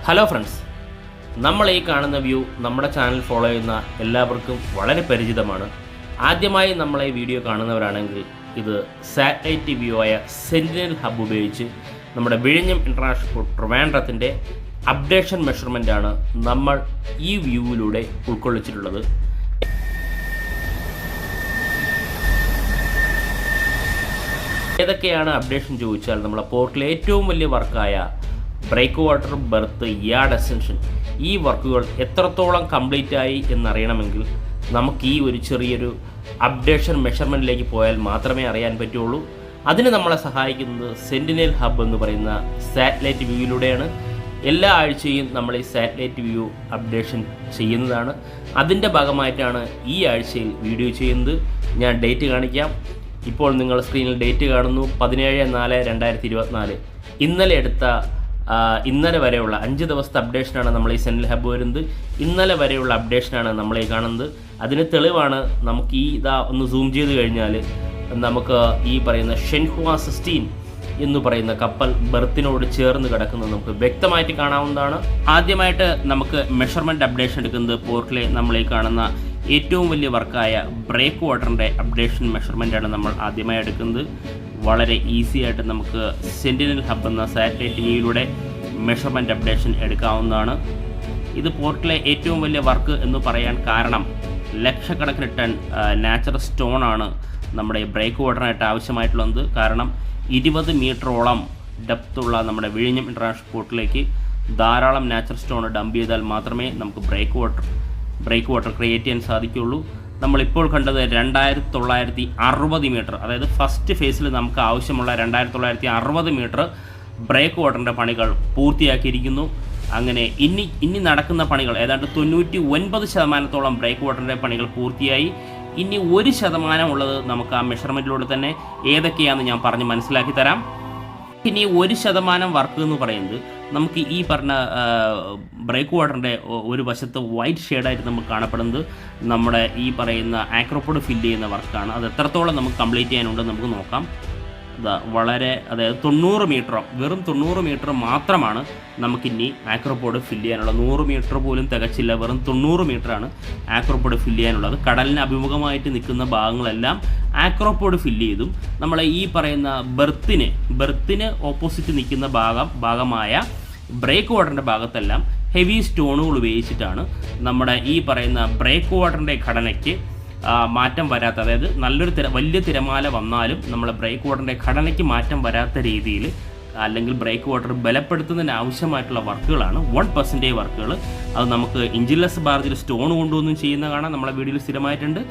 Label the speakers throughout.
Speaker 1: Hello friends, നമ്മൾ ഈ കാണുന്ന വ്യൂ നമ്മുടെ ചാനൽ ഫോളോ ചെയ്യുന്ന എല്ലാവർക്കും വളരെ പരിചിതമാണ്. ആദ്യമായി നമ്മളെ ഈ വീഡിയോ കാണുന്നവരാണെങ്കിൽ ഇത് സാറ്റലൈറ്റ് വ്യൂ ആയ സെന്റിനൽ ഹബ് ഉപയോഗിച്ച് നമ്മുടെ വിഴിഞ്ഞം ഇൻ്റർനാഷണൽ ട്രിവാൻഡ്രത്തിൻ്റെ അപ്ഡേഷൻ മെഷർമെൻ്റാണ് നമ്മൾ ഈ വ്യൂവിലൂടെ ഉൾക്കൊള്ളിച്ചിട്ടുള്ളത്. ഏതൊക്കെയാണ് അപ്ഡേഷൻ ചോദിച്ചാൽ നമ്മളെ പോർട്ടിലെ ഏറ്റവും വലിയ വർക്കായ breakwater, berth, yard extension, ഈ വർക്കുകൾ എത്രത്തോളം കംപ്ലീറ്റ് ആയി എന്നറിയണമെങ്കിൽ നമുക്ക് ഈ ഒരു ചെറിയൊരു അപ്ഡേഷൻ മെഷർമെൻറ്റിലേക്ക് പോയാൽ മാത്രമേ അറിയാൻ പറ്റുള്ളൂ. അതിന് നമ്മളെ സഹായിക്കുന്നത് സെന്റിനൽ ഹബ് എന്ന് പറയുന്ന സാറ്റലൈറ്റ് വ്യൂയിലൂടെയാണ്. എല്ലാ ആഴ്ചയും നമ്മൾ ഈ സാറ്റലൈറ്റ് വ്യൂ അപ്ഡേഷൻ ചെയ്യുന്നതാണ്. അതിൻ്റെ ഭാഗമായിട്ടാണ് ഈ ആഴ്ചയിൽ വീഡിയോ ചെയ്യുന്നത്. ഞാൻ ഡേറ്റ് കാണിക്കാം. ഇപ്പോൾ നിങ്ങൾ സ്ക്രീനിൽ ഡേറ്റ് കാണുന്നു, 17/4/2024. ഇന്നലെ വരെയുള്ള 5 ദിവസത്തെ അപ്ഡേഷനാണ് നമ്മൾ ഈ സെന്റിനൽ ഹബ് വരുന്നത്. ഇന്നലെ വരെയുള്ള അപ്ഡേഷനാണ് നമ്മൾ ഈ കാണുന്നത്. അതിന് തെളിവാണ് നമുക്ക് ഈ ഒന്ന് സൂം ചെയ്ത് കഴിഞ്ഞാൽ നമുക്ക് ഈ പറയുന്ന ഷെൻഹുവ 16 എന്ന് പറയുന്ന കപ്പൽ ബെർത്തിനോട് ചേർന്ന് കിടക്കുന്നത് നമുക്ക് വ്യക്തമായിട്ട് കാണാവുന്നതാണ്. ആദ്യമായിട്ട് നമുക്ക് മെഷർമെൻറ്റ് അപ്ഡേഷൻ എടുക്കുന്നത് പോർട്ടിലെ നമ്മൾ ഈ കാണുന്ന ഏറ്റവും വലിയ വർക്കായ ബ്രേക്ക് വാട്ടറിൻ്റെ അപ്ഡേഷൻ മെഷർമെൻറ്റാണ് നമ്മൾ ആദ്യമായി എടുക്കുന്നത്. വളരെ ഈസി ആയിട്ട് നമുക്ക് സെന്റിനൽ ഹബ് എന്ന സാറ്റലൈറ്റ് വ്യൂയിലൂടെ മെഷർമെൻറ്റ് അപ്ഡേഷൻ എടുക്കാവുന്നതാണ്. ഇത് പോർട്ടിലെ ഏറ്റവും വലിയ വർക്ക് എന്ന് പറയാൻ കാരണം ലക്ഷക്കണക്കിന് ടൺ നാച്ചുറൽ സ്റ്റോണാണ് നമ്മുടെ ബ്രേക്ക് വാട്ടറിനായിട്ട് ആവശ്യമായിട്ടുള്ളത്. കാരണം 20 മീറ്ററോളം ഡെപ്തുള്ള നമ്മുടെ വിഴിഞ്ഞം ഇൻ്റർനാഷണൽ പോർട്ടിലേക്ക് ധാരാളം നാച്ചുറൽ സ്റ്റോൺ ഡംപ് ചെയ്താൽ മാത്രമേ നമുക്ക് ബ്രേക്ക് വാട്ടർ ക്രിയേറ്റ് ചെയ്യാൻ സാധിക്കുകയുള്ളൂ. നമ്മളിപ്പോൾ കണ്ടത് 2960 മീറ്റർ, അതായത് ഫസ്റ്റ് ഫേസിൽ നമുക്ക് ആവശ്യമുള്ള 2960 മീറ്റർ ബ്രേക്ക് വാട്ടറിൻ്റെ പണികൾ പൂർത്തിയാക്കിയിരിക്കുന്നു. അങ്ങനെ ഇനി നടക്കുന്ന പണികൾ ഏതാണ്ട് 99% ബ്രേക്ക് വാട്ടറിൻ്റെ പണികൾ പൂർത്തിയായി. ഇനി 1% ഉള്ളത് നമുക്ക് ആ മെഷർമെൻറ്റിലൂടെ തന്നെ ഏതൊക്കെയാണെന്ന് ഞാൻ പറഞ്ഞ് മനസ്സിലാക്കി തരാം. ഇനി 1% വർക്ക് എന്ന് പറയുന്നത് നമുക്ക് ഈ പറഞ്ഞ ബ്രേക്ക് വാട്ടറിൻ്റെ ഒരു വശത്ത് വൈറ്റ് ഷെയ്ഡായിട്ട് നമുക്ക് കാണപ്പെടുന്നത് നമ്മുടെ ഈ പറയുന്ന ആക്രോപോഡ് ഫില്ല് ചെയ്യുന്ന വർക്കാണ്. അത് എത്രത്തോളം നമുക്ക് കംപ്ലീറ്റ് ചെയ്യാനുണ്ടെന്ന് നമുക്ക് നോക്കാം. അതായത് 90 മീറ്ററോ, വെറും 90 മീറ്റർ മാത്രമാണ് നമുക്കിനി ആക്രോപോഡ് ഫില്ല് ചെയ്യാനുള്ളത്. 100 മീറ്റർ പോലും തികച്ചില്ല, വെറും 90 മീറ്ററാണ് ആക്രോപോഡ് ഫില്ല് ചെയ്യാനുള്ളത്. കടലിന് അഭിമുഖമായിട്ട് നിൽക്കുന്ന ഭാഗങ്ങളെല്ലാം ആക്രോപോഡ് ഫില്ല് ചെയ്തും നമ്മളെ ഈ പറയുന്ന ബെർത്തിന് ഓപ്പോസിറ്റ് നിൽക്കുന്ന ഭാഗമായ ബ്രേക്ക് വാട്ടറിൻ്റെ ഭാഗത്തെല്ലാം ഹെവി സ്റ്റോണുകൾ ഉപയോഗിച്ചിട്ടാണ് നമ്മുടെ ഈ പറയുന്ന ബ്രേക്ക് വാട്ടറിൻ്റെ ഘടനയ്ക്ക് മാറ്റം വരാത്ത, അതായത് വലിയ തിരമാല വന്നാലും നമ്മളെ ബ്രേക്ക് വാട്ടറിൻ്റെ ഘടനയ്ക്ക് മാറ്റം വരാത്ത രീതിയിൽ, അല്ലെങ്കിൽ ബ്രേക്ക് വാട്ടർ ബലപ്പെടുത്തുന്നതിന് ആവശ്യമായിട്ടുള്ള വർക്കുകളാണ് 1% വർക്കുകൾ. അത് നമുക്ക് ഇഞ്ചിൻലെസ് ബാർജിൽ സ്റ്റോൺ കൊണ്ടുവന്നും ചെയ്യുന്ന കാണാം, നമ്മളെ വീഡിയോയിൽ സ്ഥിരമായിട്ടുണ്ട്.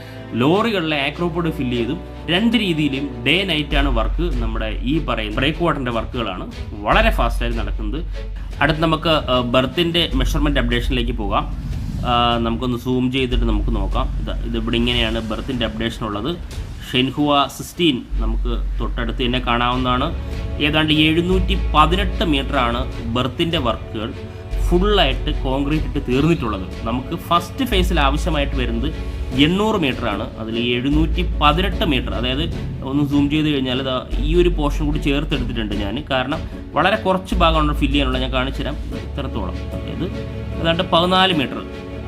Speaker 1: ലോറികളിലെ ആക്രോപോഡ് ഫില്ല് ചെയ്തും 2 രീതിയിലും ഡേ നൈറ്റാണ് വർക്ക്. നമ്മുടെ ഈ പറയുന്ന ബ്രേക്ക് വാട്ടറിൻ്റെ വർക്കുകളാണ് വളരെ ഫാസ്റ്റായിട്ട് നടക്കുന്നത്. അടുത്ത് നമുക്ക് ബെർത്തിൻ്റെ മെഷർമെൻറ്റ് അപ്ഡേഷനിലേക്ക് പോകാം. നമുക്കൊന്ന് സൂം ചെയ്തിട്ട് നമുക്ക് നോക്കാം. ഇതിവിടെ ഇങ്ങനെയാണ് ബെർത്തിൻ്റെ അപ്ഡേഷൻ ഉള്ളത്. ഷെൻഹുവ 16 നമുക്ക് തൊട്ടടുത്ത് തന്നെ കാണാവുന്നതാണ്. ഏതാണ്ട് 718 മീറ്ററാണ് ബെർത്തിൻ്റെ വർക്കുകൾ ഫുള്ളായിട്ട് കോൺക്രീറ്റ് ഇട്ട് തീർന്നിട്ടുള്ളത്. നമുക്ക് ഫസ്റ്റ് ഫേസിൽ ആവശ്യമായിട്ട് വരുന്നത് 800 മീറ്ററാണ്. അതിൽ 718 മീറ്റർ, അതായത് ഒന്ന് സൂം ചെയ്ത് കഴിഞ്ഞാൽ ഈ ഒരു പോർഷൻ കൂടി ചേർത്തെടുത്തിട്ടുണ്ട് ഞാൻ. കാരണം വളരെ കുറച്ച് ഭാഗമാണ് ഫില്ല് ചെയ്യാനുള്ള. ഞാൻ കാണിച്ചു തരാം ഇത്രത്തോളം. അതായത് ഏതാണ്ട് 14 മീറ്റർ.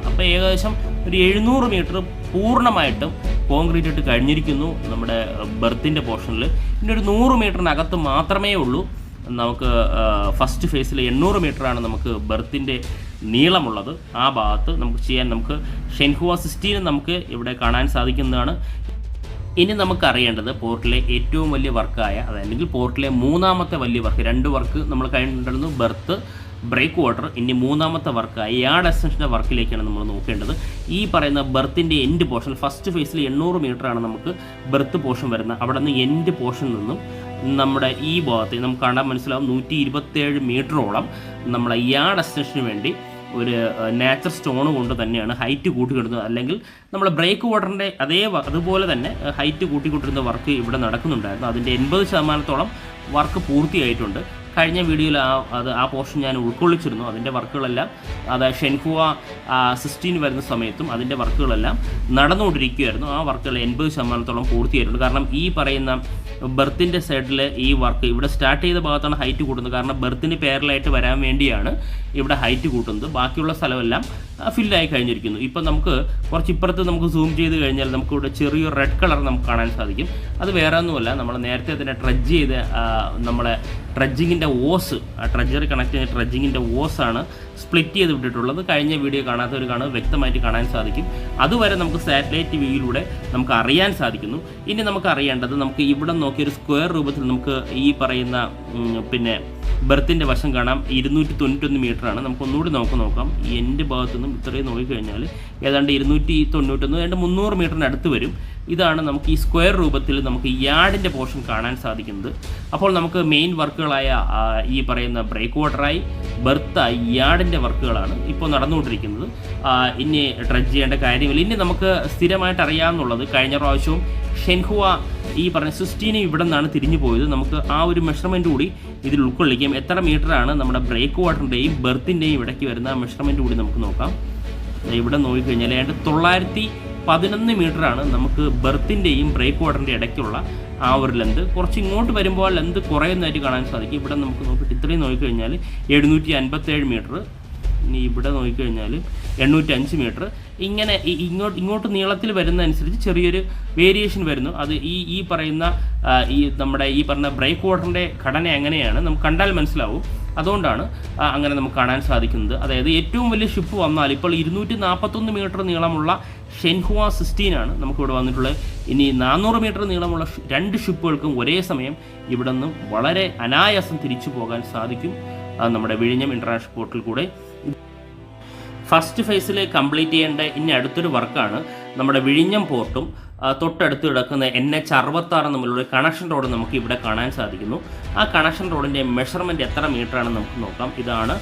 Speaker 1: അപ്പോൾ ഏകദേശം ഒരു 700 മീറ്റർ പൂർണ്ണമായിട്ടും കോൺക്രീറ്റ് ഇട്ട് കഴിഞ്ഞിരിക്കുന്നു നമ്മുടെ ബെർത്തിൻ്റെ പോർഷനിൽ. ഇനി ഒരു 100 മീറ്ററിനകത്ത് മാത്രമേ ഉള്ളൂ നമുക്ക് ഫസ്റ്റ് ഫേസിൽ 800 മീറ്ററാണ് നമുക്ക് ബെർത്തിൻ്റെ നീളമുള്ളത്. ആ ഭാഗത്ത് നമുക്ക് ചെയ്യാൻ നമുക്ക് ഷെൻഹുവ 16 നമുക്ക് ഇവിടെ കാണാൻ സാധിക്കുന്നതാണ്. ഇനി നമുക്ക് അറിയേണ്ടത് പോർട്ടിലെ ഏറ്റവും വലിയ വർക്കായ, അല്ലെങ്കിൽ പോർട്ടിലെ 3ാമത്തെ വലിയ വർക്ക്, 2 വർക്ക് നമ്മൾ കഴിഞ്ഞിട്ടുണ്ടായിരുന്നു, ബെർത്ത്, ബ്രേക്ക് വാട്ടർ. ഇനി 3ാമത്തെ വർക്കായ യാർഡ് എക്സ്റ്റൻഷൻ്റെ വർക്കിലേക്കാണ് നമ്മൾ നോക്കേണ്ടത്. ഈ പറയുന്ന ബെർത്തിൻ്റെ എൻഡ് പോർഷൻ, ഫസ്റ്റ് ഫേസിൽ 800 മീറ്ററാണ് നമുക്ക് ബെർത്ത് പോർഷൻ വരുന്നത്. അവിടെ നിന്ന് എൻഡ് പോർഷനിൽ നിന്നും നമ്മുടെ ഈ ഭാഗത്ത് നമുക്ക് കാണാൻ മനസ്സിലാവും 127 മീറ്ററോളം നമ്മളെ യാർഡ് എക്സ്റ്റൻഷന് വേണ്ടി ഒരു നാച്ചുറൽ സ്റ്റോൺ കൊണ്ട് തന്നെയാണ് ഹൈറ്റ് കൂട്ടിക്കൊടുക്കുന്നത്. അല്ലെങ്കിൽ നമ്മൾ ബ്രേക്ക് വാട്ടറിൻ്റെ അതുപോലെ തന്നെ ഹൈറ്റ് കൂട്ടിക്കൊണ്ടിരുന്ന വർക്ക് ഇവിടെ നടക്കുന്നുണ്ടായിരുന്നു. അതിൻ്റെ 80% വർക്ക് പൂർത്തിയായിട്ടുണ്ട്. കഴിഞ്ഞ വീഡിയോയിൽ ആ പോർഷൻ ഞാൻ ഉൾക്കൊള്ളിച്ചിരുന്നു. അതിൻ്റെ വർക്കുകളെല്ലാം, അതായത് ഷെൻഹുവ 16 വരുന്ന സമയത്തും അതിൻ്റെ വർക്കുകളെല്ലാം നടന്നുകൊണ്ടിരിക്കുകയായിരുന്നു. ആ വർക്കുകൾ 80% പൂർത്തിയായിട്ടുണ്ട്. കാരണം ഈ പറയുന്ന ബെർത്തിൻ്റെ സൈഡിൽ ഈ വർക്ക് ഇവിടെ സ്റ്റാർട്ട് ചെയ്ത ഭാഗത്താണ് ഹൈറ്റ് കൂട്ടുന്നത്. കാരണം ബെർത്തിന് പാരലായിട്ട് വരാൻ വേണ്ടിയാണ് ഇവിടെ ഹൈറ്റ് കൂട്ടുന്നത്. ബാക്കിയുള്ള സ്ഥലമെല്ലാം ഫില്ലായി കഴിഞ്ഞിരിക്കുന്നു. ഇപ്പം നമുക്ക് കുറച്ച് ഇപ്പുറത്ത് നമുക്ക് സൂം ചെയ്ത് കഴിഞ്ഞാൽ നമുക്കിവിടെ ചെറിയൊരു റെഡ് കളർ നമുക്ക് കാണാൻ സാധിക്കും. അത് വേറെ ഒന്നുമല്ല, നമ്മൾ നേരത്തെ തന്നെ ട്രഡ്ജ് ചെയ്ത് നമ്മളെ ട്രഡ്ജിങ്ങിൻ്റെ ഓസ്, ട്രഡ്ജർ കണക്ട് ചെയ്ത ട്രഡ്ജിങ്ങിൻ്റെ ഓസാണ് സ്പ്ലിറ്റ് ചെയ്ത് വിട്ടിട്ടുള്ളത്. കഴിഞ്ഞ വീഡിയോ കാണാത്തവർ കാണുക, വ്യക്തമായിട്ട് കാണാൻ സാധിക്കും. അതുവരെ നമുക്ക് സാറ്റലൈറ്റ് വ്യൂയിലൂടെ നമുക്ക് അറിയാൻ സാധിക്കുന്നു. ഇനി നമുക്ക് അറിയേണ്ടത്, നമുക്ക് ഇവിടെ നോക്കിയൊരു സ്ക്വയർ രൂപത്തിൽ നമുക്ക് ഈ പറയുന്ന പിന്നെ ബെർത്തിൻ്റെ വശം കാണാം 291 മീറ്ററാണ്. നമുക്ക് ഒന്നുകൂടി നോക്കാം. ഈ എൻ്റെ ഭാഗത്തു നിന്നും ഇത്രയും നോക്കിക്കഴിഞ്ഞാൽ ഏതാണ്ട് 291, ഏതാണ്ട് 300 മീറ്ററിന് അടുത്ത് വരും. ഇതാണ് നമുക്ക് ഈ സ്ക്വയർ രൂപത്തിൽ നമുക്ക് യാർഡിൻ്റെ പോർഷൻ കാണാൻ സാധിക്കുന്നത്. അപ്പോൾ നമുക്ക് മെയിൻ വർക്കുകളായ ഈ പറയുന്ന ബ്രേക്ക് വാട്ടറായി, ബെർത്തായി, യാർഡിൻ്റെ വർക്കുകളാണ് ഇപ്പോൾ നടന്നുകൊണ്ടിരിക്കുന്നത്. ഇനി ഡ്രഡ്ജ് ചെയ്യേണ്ട കാര്യമില്ല. ഇനി നമുക്ക് സ്ഥിരമായിട്ട് അറിയാമെന്നുള്ളത്, കഴിഞ്ഞ പ്രാവശ്യവും ഷെൻഹുവ ഈ പറഞ്ഞ 16 ഇവിടെ നിന്നാണ് തിരിഞ്ഞു പോയത്. നമുക്ക് ആ ഒരു മെഷർമെൻറ്റ് കൂടി ഇതിൽ ഉൾക്കൊള്ളിക്കാം. എത്ര മീറ്ററാണ് നമ്മുടെ ബ്രേക്ക് വാട്ടറിൻ്റെയും ബെർത്തിൻ്റെയും ഇടയ്ക്ക് വരുന്ന ആ മെഷർമെൻറ്റ് കൂടി നമുക്ക് നോക്കാം. ഇവിടെ നോക്കിക്കഴിഞ്ഞാൽ ഏതാണ്ട് 911 മീറ്ററാണ് നമുക്ക് ബെർത്തിൻ്റെയും ബ്രേക്ക് വാട്ടറിൻ്റെ ഇടയ്ക്കുള്ള ആ ഒരു ലെന്ത്. കുറച്ച് ഇങ്ങോട്ട് വരുമ്പോൾ ലെന്ത് കുറയുന്നതായിട്ട് കാണാൻ സാധിക്കും. ഇവിടെ നമുക്ക് നോക്കിയിട്ട് ഇത്രയും നോക്കിക്കഴിഞ്ഞാൽ 757 മീറ്റർ. ഇനി ഇവിടെ നോക്കിക്കഴിഞ്ഞാൽ 805 മീറ്റർ. ഇങ്ങനെ ഇങ്ങോട്ട് നീളത്തിൽ വരുന്നതനുസരിച്ച് ചെറിയൊരു വേരിയേഷൻ വരുന്നു. അത് ഈ പറയുന്ന ഈ നമ്മുടെ ഈ പറഞ്ഞ ബ്രേക്ക് വാട്ടറിൻ്റെ ഘടന എങ്ങനെയാണ് നമുക്ക് കണ്ടാൽ മനസ്സിലാവും. അതുകൊണ്ടാണ് അങ്ങനെ നമുക്ക് കാണാൻ സാധിക്കുന്നത്. അതായത് ഏറ്റവും വലിയ ഷിപ്പ് വന്നാൽ ഇപ്പോൾ 241 മീറ്റർ നീളമുള്ള ഷെൻഹുവ 16 ആണ് നമുക്കിവിടെ വന്നിട്ടുള്ളത്. ഇനി 400 മീറ്റർ നീളമുള്ള 2 ഷിപ്പുകൾക്കും ഒരേ സമയം ഇവിടെ നിന്നും വളരെ അനായാസം തിരിച്ചു പോകാൻ സാധിക്കും നമ്മുടെ വിഴിഞ്ഞം ഇൻ്റർനാഷണൽ പോർട്ടിൽ കൂടെ. ഫസ്റ്റ് ഫേസിൽ കംപ്ലീറ്റ് ചെയ്യേണ്ട ഇനി അടുത്തൊരു വർക്കാണ് നമ്മുടെ വിഴിഞ്ഞം പോർട്ടും തൊട്ടടുത്ത് കിടക്കുന്ന NH66 തമ്മിലുള്ള കണക്ഷൻ റോഡ് നമുക്ക് ഇവിടെ കാണാൻ സാധിക്കുന്നു. ആ കണക്ഷൻ റോഡിൻ്റെ മെഷർമെൻറ്റ് എത്ര മീറ്ററാണ് നമുക്ക് നോക്കാം. ഇതാണ്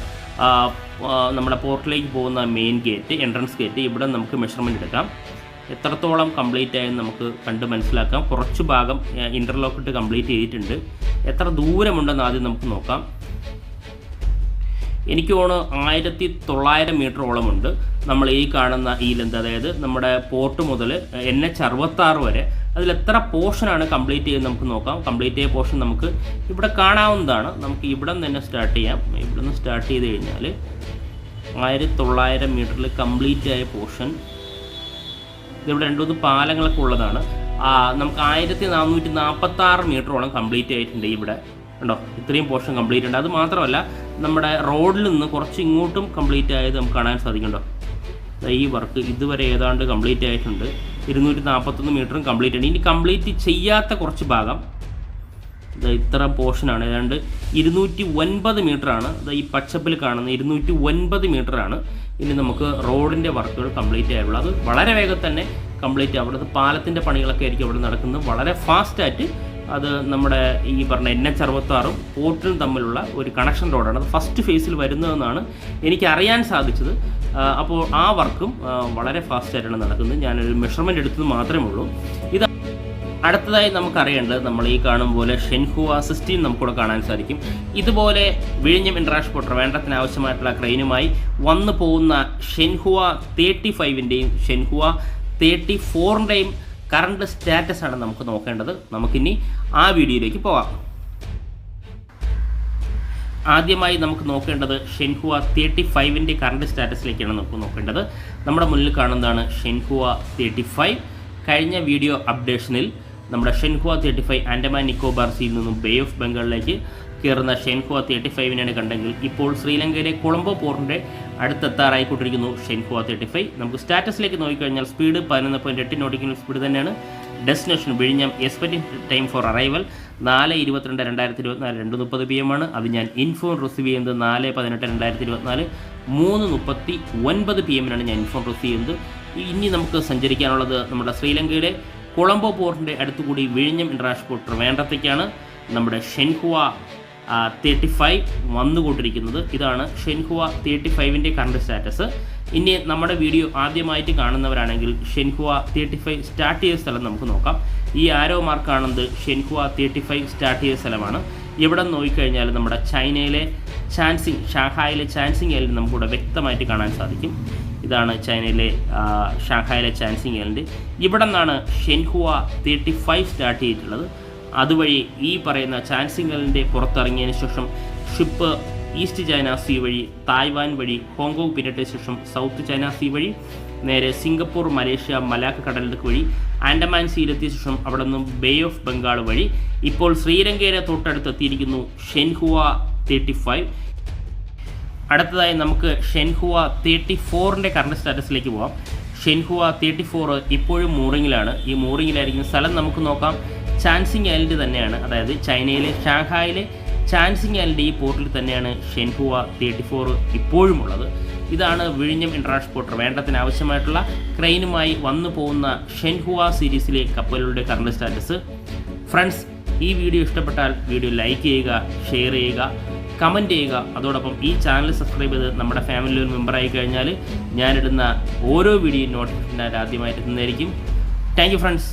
Speaker 1: നമ്മുടെ പോർട്ടിലേക്ക് പോകുന്ന മെയിൻ ഗേറ്റ്, എൻട്രൻസ് ഗേറ്റ്. ഇവിടെ നമുക്ക് മെഷർമെൻറ്റ് എടുക്കാം. എത്രത്തോളം കംപ്ലീറ്റ് ആയെന്ന് നമുക്ക് കണ്ട് മനസ്സിലാക്കാം. കുറച്ച് ഭാഗം ഇൻ്റർലോക്ക് ഇട്ട് കംപ്ലീറ്റ് ചെയ്തിട്ടുണ്ട്. എത്ര ദൂരമുണ്ടെന്ന് ആദ്യം നമുക്ക് നോക്കാം. എനിക്ക് തോന്നുന്നു 1900 മീറ്ററോളമുണ്ട് നമ്മൾ ഈ കാണുന്ന ഈ ലെന്ത്. അതായത് നമ്മുടെ പോർട്ട് മുതൽ NH66 വരെ അതിലെത്ര പോർഷനാണ് കംപ്ലീറ്റ് ചെയ്ത് നമുക്ക് നോക്കാം. കംപ്ലീറ്റ് ചെയ്ത പോർഷൻ നമുക്ക് ഇവിടെ കാണാവുന്നതാണ്. നമുക്ക് ഇവിടെ നിന്ന് തന്നെ സ്റ്റാർട്ട് ചെയ്യാം. ഇവിടെ നിന്ന് സ്റ്റാർട്ട് ചെയ്ത് കഴിഞ്ഞാൽ 1900 മീറ്ററിൽ കംപ്ലീറ്റ് ആയ പോർഷൻ, ഇതിവിടെ 2-3 പാലങ്ങളൊക്കെ ഉള്ളതാണ്. നമുക്ക് 1446 മീറ്ററോളം കംപ്ലീറ്റ് ആയിട്ടുണ്ട്. ഇവിടെ ഉണ്ടോ, ഇത്രയും പോർഷൻ കംപ്ലീറ്റ് ഉണ്ട്. അത് മാത്രമല്ല നമ്മുടെ റോഡിൽ നിന്ന് കുറച്ച് ഇങ്ങോട്ടും കംപ്ലീറ്റ് ആയത് നമുക്ക് കാണാൻ സാധിക്കുന്നുണ്ടോ. ഈ വർക്ക് ഇതുവരെ ഏതാണ്ട് കംപ്ലീറ്റ് ആയിട്ടുണ്ട്. 241 മീറ്ററും കംപ്ലീറ്റ് ആണ്. ഇനി കംപ്ലീറ്റ് ചെയ്യാത്ത കുറച്ച് ഭാഗം ഇത്ര പോർഷനാണ്. ഏതാണ്ട് 209 മീറ്ററാണ്. ഈ പച്ചപ്പിൽ കാണുന്ന 209 മീറ്ററാണ് ഇനി നമുക്ക് റോഡിൻ്റെ വർക്കുകൾ കംപ്ലീറ്റ് ആയുള്ളൂ. അത് വളരെ വേഗം തന്നെ കംപ്ലീറ്റ് ആവും. അവിടുത്തെ പാലത്തിൻ്റെ പണികളൊക്കെ ആയിരിക്കും അവിടെ നടക്കുന്നത്. വളരെ ഫാസ്റ്റായിട്ട് അത് നമ്മുടെ ഈ പറഞ്ഞ NH66 പോർട്ടിനും തമ്മിലുള്ള ഒരു കണക്ഷൻ റോഡാണ്. അത് ഫസ്റ്റ് ഫേസിൽ വരുന്നതെന്നാണ് എനിക്ക് അറിയാൻ സാധിച്ചത്. അപ്പോൾ ആ വർക്കും വളരെ ഫാസ്റ്റായിട്ടാണ് നടക്കുന്നത്. ഞാനൊരു മെഷർമെൻറ്റ് എടുത്തത് മാത്രമേ ഉള്ളൂ. ഇത് അടുത്തതായി നമുക്കറിയേണ്ടത്, നമ്മൾ ഈ കാണും പോലെ ഷെൻഹുവ 16 നമുക്കിവിടെ കാണാൻ സാധിക്കും. ഇതുപോലെ വിഴിഞ്ഞം ഇൻ്റർനാഷണൽ പോർട്ട് വേണ്ടത്തിന് ആവശ്യമായിട്ടുള്ള ക്രെയിനുമായി വന്നു പോകുന്ന ഷെൻഹുവ 35-ൻ്റെയും ഷെൻഹുവ 34-ൻ്റെയും കറണ്ട് സ്റ്റാറ്റസ് ആണ് നമുക്ക് നോക്കേണ്ടത്. നമുക്കിനി ആ വീഡിയോയിലേക്ക് പോകാം. ആദ്യമായി നമുക്ക് നോക്കേണ്ടത് ഷെൻഹുവ 35-ൻ്റെ കറണ്ട് സ്റ്റാറ്റസിലേക്കാണ് നമുക്ക് നോക്കേണ്ടത്. നമ്മുടെ മുന്നിൽ കാണുന്നതാണ് ഷെൻഹുവ 35. കഴിഞ്ഞ വീഡിയോ അപ്ഡേഷനിൽ നമ്മുടെ ഷെൻഹുവ 35 ആൻഡമാൻ നിക്കോബാർ സീയിൽ നിന്നും ബേ ഓഫ് ബംഗാളിലേക്ക് കയറുന്ന ഷെൻഹുവ 35-നെയാണ് കണ്ടെങ്കിൽ ഇപ്പോൾ ശ്രീലങ്കയിലെ കൊളംബോ പോർട്ടിൻ്റെ അടുത്തെത്താറായിക്കൊണ്ടിരിക്കുന്നു ഷെൻഹുവ 35. നമുക്ക് സ്റ്റാറ്റസിലേക്ക് നോക്കിക്കഴിഞ്ഞാൽ സ്പീഡ് 11.8 നോട്ടിക്കൽ സ്പീഡ് തന്നെയാണ്. ഡെസ്റ്റിനേഷൻ വിഴിഞ്ഞം. Expected time for arrival 4/22/2024 2:30 PM ആണ്. അത് ഞാൻ ഇൻഫോം റിസീവ് ചെയ്യുന്നത് 4/18/2024 3:39 PM ഞാൻ ഇൻഫോം റിസീവ് ചെയ്യുന്നത്. ഇനി നമുക്ക് സഞ്ചരിക്കാനുള്ളത് നമ്മുടെ ശ്രീലങ്കയുടെ കൊളംബോ പോർട്ടിൻ്റെ അടുത്തുകൂടി വിഴിഞ്ഞം ഇൻ്റർനാഷണൽ പോർട്ട് ട്രിവാൻഡ്രത്തേക്കാണ് നമ്മുടെ ഷെൻഹുവ 35 വന്നുകൊണ്ടിരിക്കുന്നത്. ഇതാണ് ഷെൻഹുവ 35-ൻ്റെ കറണ്ട് സ്റ്റാറ്റസ്. ഇനി നമ്മുടെ വീഡിയോ ആദ്യമായിട്ട് കാണുന്നവരാണെങ്കിൽ ഷെൻഹുവ 35 സ്റ്റാർട്ട് ചെയ്ത സ്ഥലം നമുക്ക് നോക്കാം. ഈ ആരോ മാർക്ക് കാണുന്നത് ഷെൻഹുവ 35 സ്റ്റാർട്ട് ചെയ്ത സ്ഥലമാണ്. ഇവിടെ നോക്കിക്കഴിഞ്ഞാൽ നമ്മുടെ ചൈനയിലെ ചാൻസിങ്, ഷാങ്ഹായിലെ ചാൻസിങ് ഐലൻഡ് നമുക്കിവിടെ വ്യക്തമായിട്ട് കാണാൻ സാധിക്കും. ഇതാണ് ചൈനയിലെ ഷാങ്ഹായിലെ ചാൻസിങ് ഐലൻഡ്. ഇവിടെ നിന്നാണ് ഷെൻഹുവ 35 സ്റ്റാർട്ട് ചെയ്തിട്ടുള്ളത്. അതുവഴി ഈ പറയുന്ന ചാൻസിംഗലിൻ്റെ പുറത്തിറങ്ങിയതിന് ശേഷം ഷിപ്പ് ഈസ്റ്റ് ചൈന സീ വഴി തായ്വാൻ വഴി ഹോങ്കോങ് പിന്നിട്ടതിന് ശേഷം സൗത്ത് ചൈന സീ വഴി നേരെ സിംഗപ്പൂർ, മലേഷ്യ, മലാക്ക കടലിടുക്ക് വഴി ആൻഡമാൻ സീയിലെത്തിയ ശേഷം അവിടെ നിന്നും ബേ ഓഫ് ബംഗാൾ വഴി ഇപ്പോൾ ശ്രീലങ്കയുടെ തൊട്ടടുത്തെത്തിയിരിക്കുന്നു ഷെൻഹുവ 35. അടുത്തതായി നമുക്ക് ഷെൻഹുവ 34ൻ്റെ കറണ്ട് സ്റ്റാറ്റസിലേക്ക് പോകാം. ഷെൻഹുവ 34 ഇപ്പോഴും മൂറിങ്ങിലാണ്. ഈ മൂറിങ്ങിലായിരിക്കുന്ന സ്ഥലം നമുക്ക് നോക്കാം. ചാൻസിങ് ഐലൻഡ് തന്നെയാണ്, അതായത് ചൈനയിലെ ഷാങ്ഹായിലെ ചാൻസിങ് ഐലൻഡ് ഈ പോർട്ടിൽ തന്നെയാണ് ഷെൻഹുവ 34 ഇപ്പോഴും ഉള്ളത്. ഇതാണ് വിഴിഞ്ഞം ഇൻ്റർനാഷണൽ പോർട്ട്. വേണ്ടത്തിന് ആവശ്യമായിട്ടുള്ള ക്രെയിനുമായി വന്നു പോകുന്ന ഷെൻഹുവ സീരീസിലെ കപ്പലുകളുടെ കറണ്ട് സ്റ്റാറ്റസ്. ഫ്രണ്ട്സ്, ഈ വീഡിയോ ഇഷ്ടപ്പെട്ടാൽ വീഡിയോ ലൈക്ക് ചെയ്യുക, ഷെയർ ചെയ്യുക, കമൻറ്റ് ചെയ്യുക. അതോടൊപ്പം ഈ ചാനൽ സബ്സ്ക്രൈബ് ചെയ്ത് നമ്മുടെ ഫാമിലിയിൽ ഒരു മെമ്പറായി കഴിഞ്ഞാൽ ഞാനിടുന്ന ഓരോ വീഡിയോ നോട്ടിഫിക്കേഷൻ ആദ്യമായിട്ട് എത്തുന്നതായിരിക്കും. Thank you friends.